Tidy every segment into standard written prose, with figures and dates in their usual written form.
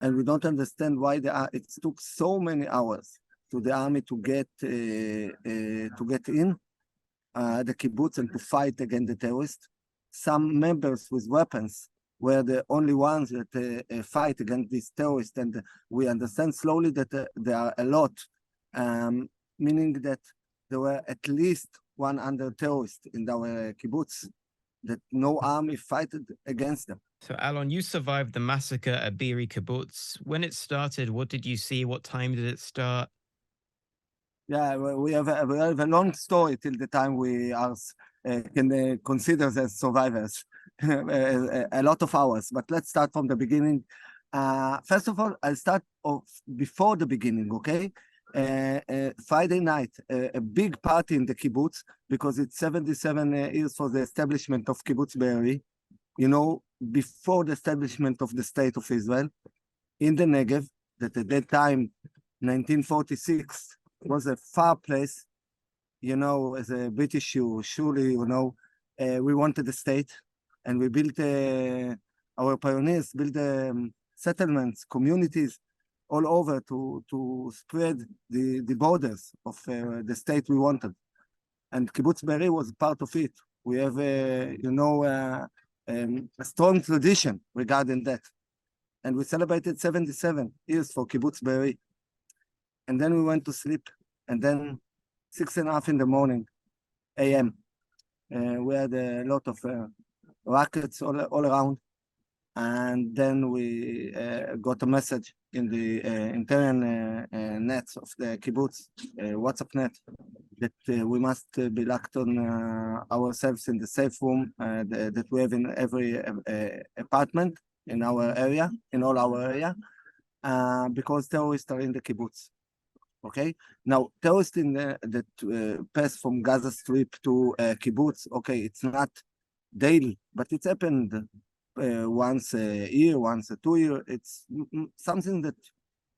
and we don't understand why it took so many hours to the army to get in the kibbutz and to fight against the terrorists. Some members with weapons were the only ones that fight against these terrorists, and we understand slowly that there are a lot, meaning that there were at least 100 terrorists in our kibbutz, that no army fought against them. So, Alon, you survived the massacre at Be'eri Kibbutz. When it started, what did you see? What time did it start? Yeah, we have a long story till the time we are can consider as survivors. A lot of hours, but let's start from the beginning. First of all, I'll start off before the beginning, okay? Friday night, a big party in the kibbutz, because it's 77 years for the establishment of Kibbutz Be'eri, you know, before the establishment of the State of Israel, in the Negev, that at that time, 1946, was a far place, you know, as a British, surely, you know, we wanted a state, and we built, our pioneers built settlements, communities all over to spread the borders of the state we wanted. And Kibbutz Be'eri was part of it. We have, you know, a strong tradition regarding that. And we celebrated 77 years for Kibbutz Be'eri. And then we went to sleep. And then 6:30 in the morning, a.m., we had a lot of rockets all around. And then we got a message in the internal nets of the kibbutz, WhatsApp net, that we must be locked on ourselves in the safe room that we have in every apartment in our area, in all our area, because terrorists are in the kibbutz. Okay, now terrorists that pass from Gaza Strip to kibbutz, okay, it's not daily, but it's happened once a year, once a 2 year. It's something that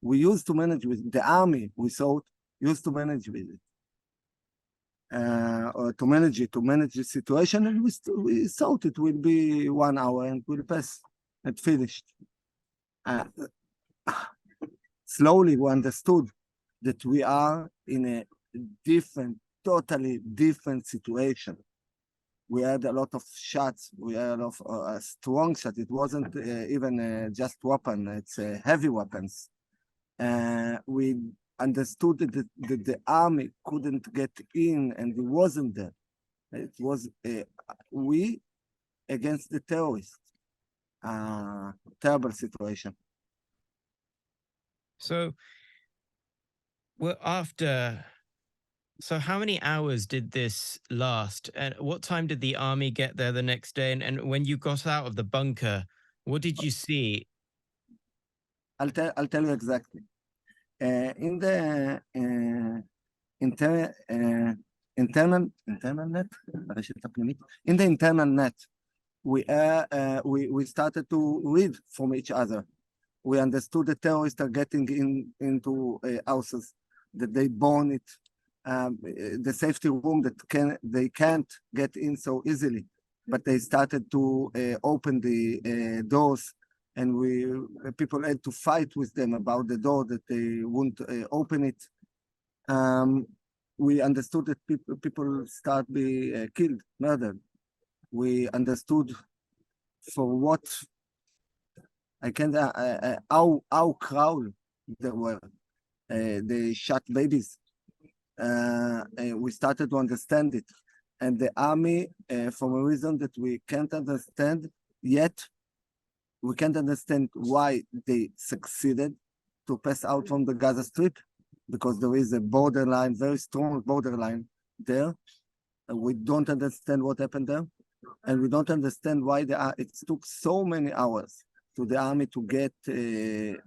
we used to manage with the army. We thought used to manage with it, or to manage the situation, and we thought it will be 1 hour and will pass and finished. Slowly we understood that we are in a totally different situation. We had a lot of shots. We had a lot of strong shots. It wasn't even just weapon. It's heavy weapons. We understood that the army couldn't get in, and it wasn't there. It was we against the terrorists. Terrible situation. So, well, so how many hours did this last? And what time did the army get there the next day? And when you got out of the bunker, what did you see? I'll tell you exactly. In the internal net, in the internal net, we started to read from each other. We understood the terrorists are getting into houses, that they burn it, the safety room that they can't get in so easily, but they started to open the doors, and people had to fight with them about the door that they wouldn't open it. We understood that people start be killed, murdered. We understood for what I can't how cruel they were. They shot babies. We started to understand it, and the army, for a reason that we can't understand yet, we can't understand why they succeeded to pass out from the Gaza Strip, because there is a borderline, very strong borderline there. We don't understand what happened there, and we don't understand why it took so many hours to the army to get in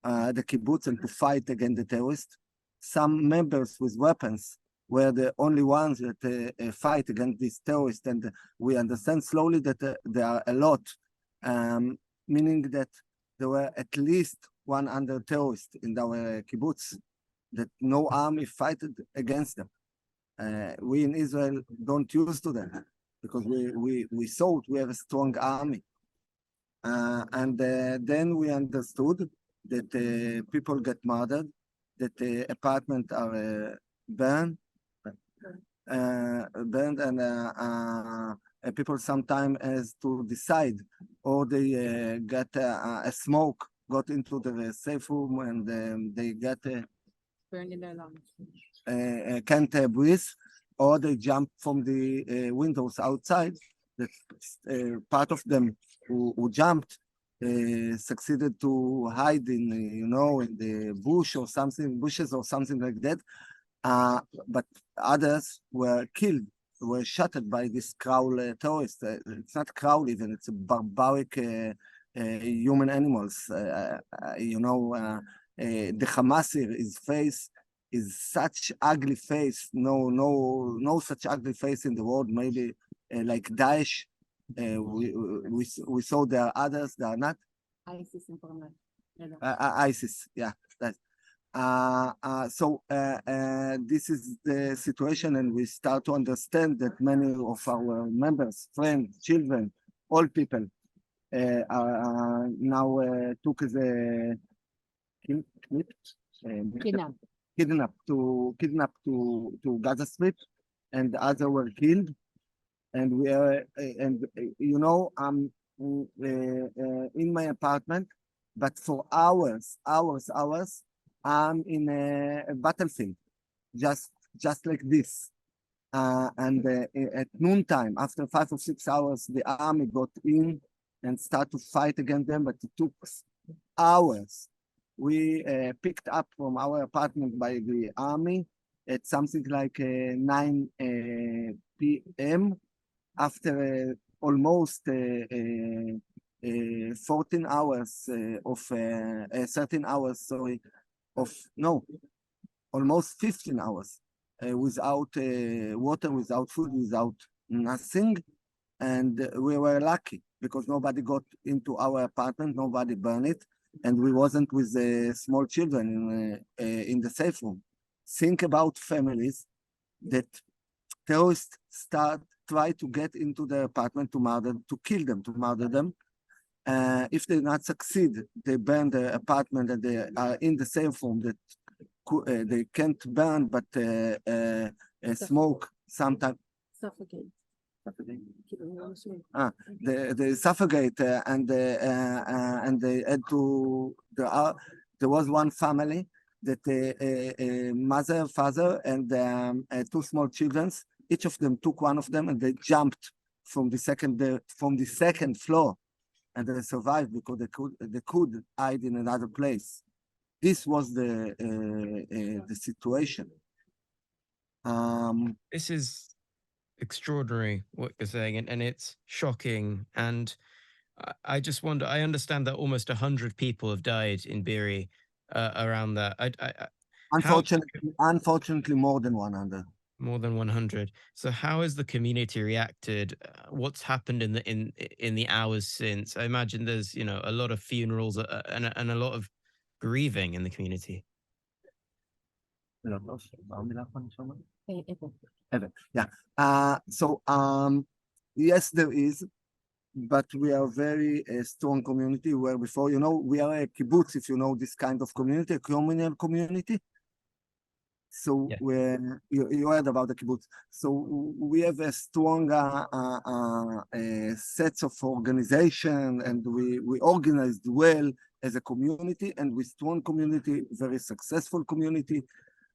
the kibbutz and to fight against the terrorists. Some members with weapons were the only ones that fight against these terrorists, and we understand slowly that there are a lot, meaning that there were at least 100 terrorists in our kibbutz, that no army fought against them. We in Israel don't use to that, because we thought we have a strong army. Then we understood that people get murdered, that the apartment are burned, and people sometimes has to decide, or they get a smoke got into the safe room, and they get Burned in their lungs. can't breathe, or they jump from the windows outside. That part of them who jumped succeeded to hide in, in the bushes or something like that. But others were killed, were shot by this Kraul terrorists. It's not Kraul even, it's a barbaric human animals. The Hamas here, his face is such ugly face. No such ugly face in the world. Maybe like Daesh. We saw there are others. There are not. ISIS information. ISIS. Yeah. So this is the situation, and we start to understand that many of our members, friends, children, all people are now took as a kidnapped to Gaza Strip, and others were killed. And we are, I'm in my apartment, but for hours, I'm in a battlefield, just like this. And at noontime, after 5 or 6 hours, the army got in and started to fight against them, but it took hours. We picked up from our apartment by the army at something like 9 p.m. after almost 14 hours of 13 hours, sorry, almost 15 hours without water, without food, without nothing. And we were lucky because nobody got into our apartment, nobody burned it, and we wasn't with small children in the safe room. Think about families that terrorists try to get into their apartment to kill them, to murder them. If they not succeed, they burn the apartment, and they are in the safe room that they can't burn, but smoke sometimes. Suffocate. They suffocate, and they had to. There was one family that mother, father, and 2 small children. Each of them took one of them, and they jumped from the second floor, and they survived because they could hide in another place. This was the situation. This is extraordinary what you're saying, and it's shocking. And I just wonder, I understand that almost 100 people have died in Be'eri around that. Unfortunately, more than 100. More than 100. So how has the community reacted? What's happened in the hours since? I imagine there's a lot of funerals and a lot of grieving in the community. Yeah. So yes, there is, but we are very strong community. Where before, we are a kibbutz. If you know this kind of community, a communal community. So Yeah. you heard about the kibbutz. So we have a strong sets of organization, and we organized well as a community, and we strong community, very successful community,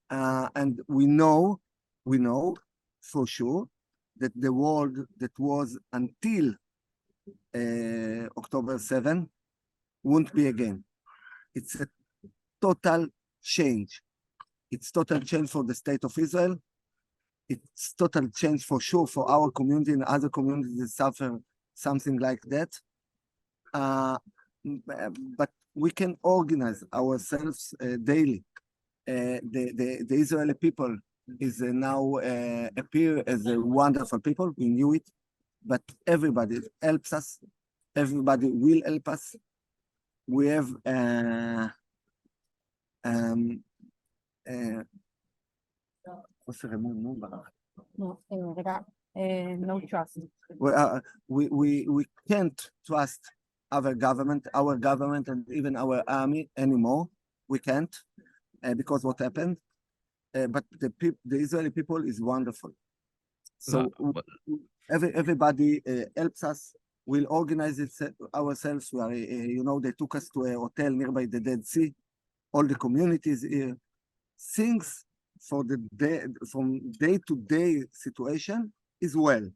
and we know for sure that the world that was until October 7 won't be again. It's a total change. It's total change for the state of Israel. It's total change for sure for our community and other communities that suffer something like that. But we can organize ourselves daily. The Israeli people is now appear as a wonderful people. We knew it, but everybody helps us. Everybody will help us. We have No trust. we can't trust our government, and even our army anymore. We can't because what happened. But the Israeli people is wonderful. So everybody helps us. We'll organize it ourselves. We are, they took us to a hotel nearby the Dead Sea. All the communities here. Things for the day, from day-to-day situation is well.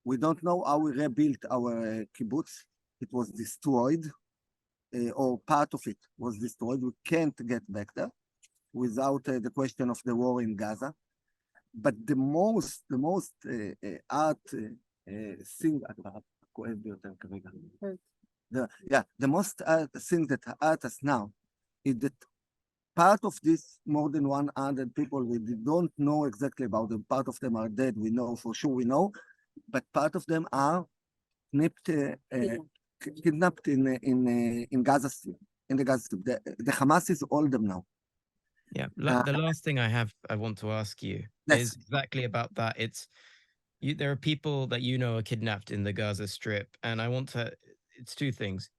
We don't know how we rebuilt our kibbutz. It was destroyed, or part of it was destroyed. We can't get back there without the question of the war in Gaza. But the most art thing, the most thing that hurt us now is that part of this more than 100 people, we don't know exactly about them. Part of them are dead, we know for sure, but part of them are kidnapped in Gaza Strip, in the Gaza Strip. The Hamas is all them now. Yeah, the last thing I want to ask you is exactly about that. There are people that are kidnapped in the Gaza Strip, and it's two things.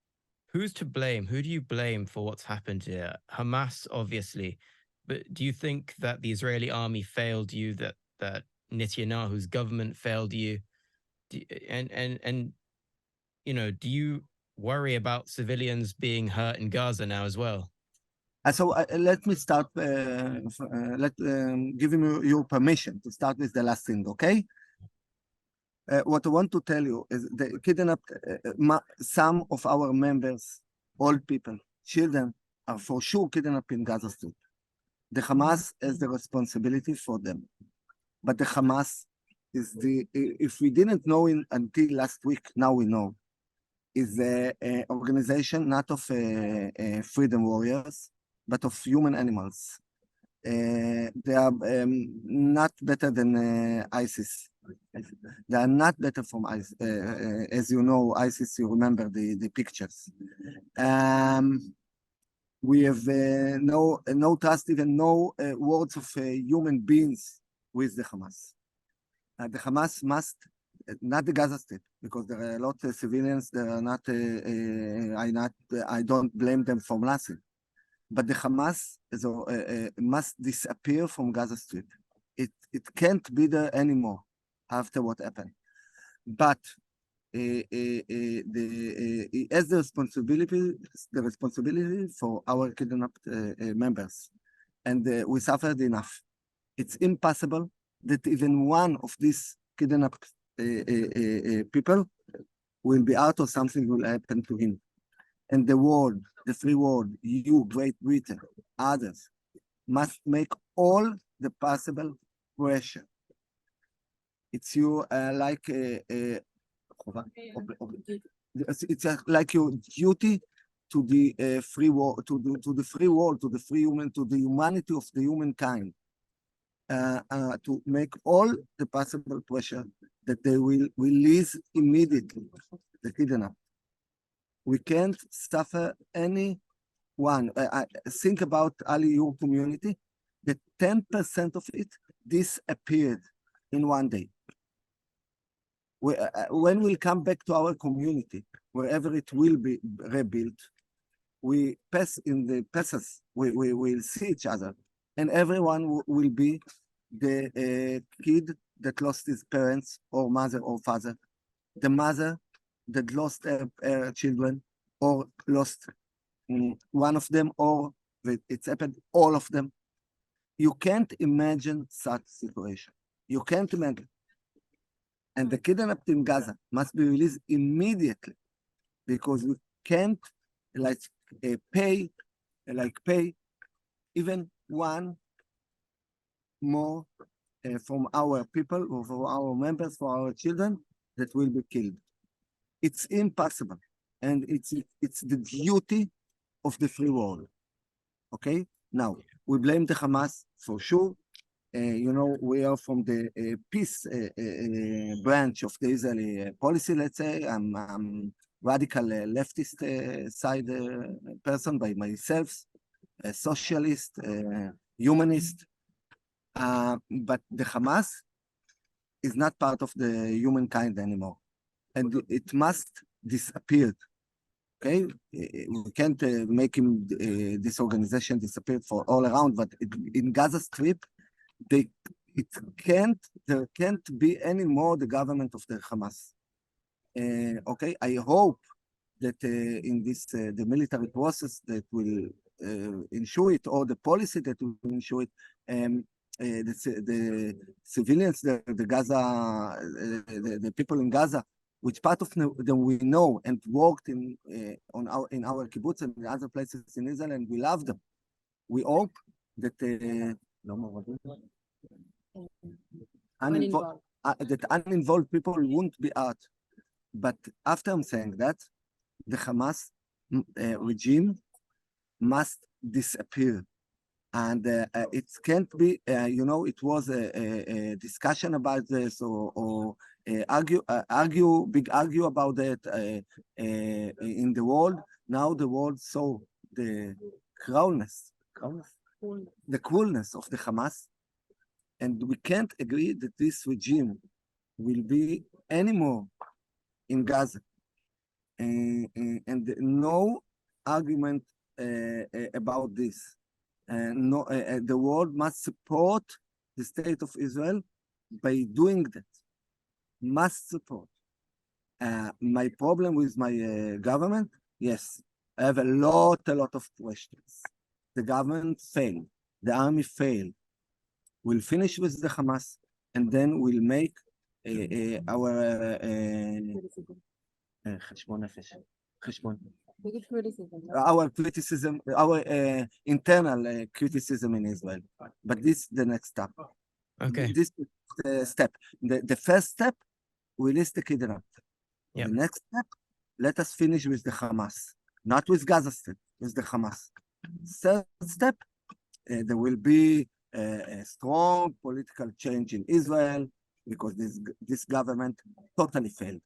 Who's to blame? Who do you blame for what's happened here? Hamas, obviously, but do you think that the Israeli army failed you, that Netanyahu's government failed you? And do you worry about civilians being hurt in Gaza now as well? So let me start, give you your permission to start with the last thing, okay? What I want to tell you is they kidnapped some of our members, old people, children, are for sure kidnapped in Gaza Strip. The Hamas has the responsibility for them. But the Hamas is if we didn't know until last week, now we know, is an organization not of freedom warriors, but of human animals. They are not better than ISIS. They are not better from ISIS. As you know, ISIS, you remember the pictures. We have no trust, even no words of human beings with the Hamas. The Hamas must, not the Gaza Strip, because there are a lot of civilians that are not, I don't blame them for nothing. But the Hamas must disappear from Gaza Strip. It can't be there anymore after what happened. But it has the responsibility for our kidnapped members, and we suffered enough. It's impossible that even one of these kidnapped people will be out or something will happen to him. And the world, the free world, you, Great Britain, others, must make all the possible pressure. It's your it's like your duty to the free world, to the free world, to the free human, to the humanity of the humankind, to make all the possible pressure that they will release immediately the kidnapped. We can't suffer anyone. Think about your community, that 10% of it disappeared in one day. When we come back to our community, wherever it will be rebuilt, we pass in the passes, we will see each other, and everyone will be the kid that lost his parents or mother or father, the mother that lost her children or lost one of them, or it's happened all of them. You can't imagine such situation. You can't imagine. And the kidnapped in Gaza must be released immediately, because we can't pay even one more from our people or for our members, for our children that will be killed. It's impossible, and it's the duty of the free world. Okay, now we blame the Hamas for sure. We are from the peace branch of the Israeli policy, let's say. I'm radical leftist side person by myself, a socialist, humanist. But the Hamas is not part of the humankind anymore, and it must disappear. Okay, we can't make him this organization disappear for all around, but in Gaza Strip, there can't be any more the government of the Hamas. Okay, I hope that in this the military process that will ensure it, or the policy that will ensure it, the civilians, the Gaza, the people in Gaza, which part of them we know and worked in our kibbutz and in other places in Israel, and we love them. We hope that Uninvolved. that uninvolved people won't be out. But after I'm saying that, the Hamas regime must disappear. And it can't be, it was a discussion about this, or big argue about it in the world. Now the world saw the cruelness of the Hamas, and we can't agree that this regime will be anymore in Gaza. And no argument about this. The world must support the state of Israel by doing that. Must support. My problem with my government, yes, I have a lot of questions. The government failed. The army failed. We'll finish with the Hamas, and then we'll make our Biggest criticism. our criticism, our internal criticism in Israel. But this is the next step. Okay. This is the step. The first step, we list the kidnapped. Yep. The next step, let us finish with the Hamas, not with Gaza Strip, with the Hamas. Third step, there will be a strong political change in Israel, because this government totally failed.